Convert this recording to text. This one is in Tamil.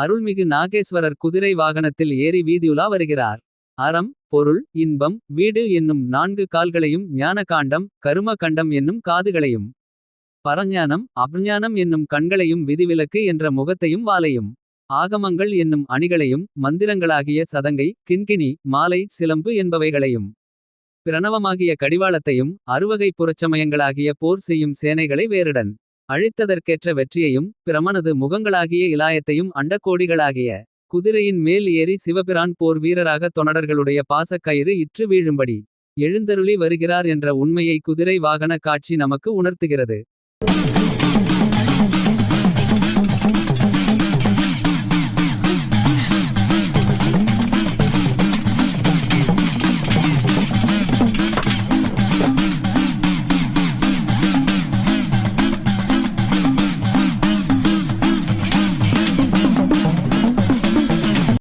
அருள்மிகு நாகேஸ்வரர் குதிரை வாகனத்தில் ஏறி வீதியுலா வருகிறார். அறம் பொருள் இன்பம் வீடு என்னும் 4 கால்களையும் ஞானகாண்டம் கரும கண்டம் என்னும் காதுகளையும். பரஞானம் அப்ஞானம் என்னும் கண்களையும் விதிவிலக்கு என்ற முகத்தையும் வாலையும். ஆகமங்கள் என்னும் அணிகளையும் மந்திரங்களாகிய சதங்கை கிண்கிணி மாலை சிலம்பு என்பவைகளையும். பிரணவமாகிய கடிவாளத்தையும் அறுவகை புறச்சமயங்களாகிய போர் செய்யும் சேனைகளை வேறுடன். அழித்ததற்கேற்ற வெற்றியையும் பிரமனது முகங்களாகிய இலாயத்தையும் அண்டக்கோடிகளாகிய. குதிரையின் மேல் ஏறி சிவபிரான் போர் வீரராக தொண்டர்களுடைய பாசக்கயிறு இற்று வீழும்படி. எழுந்தருளி வருகிறார் என்ற உண்மையை குதிரை வாகன காட்சி நமக்கு உணர்த்துகிறது.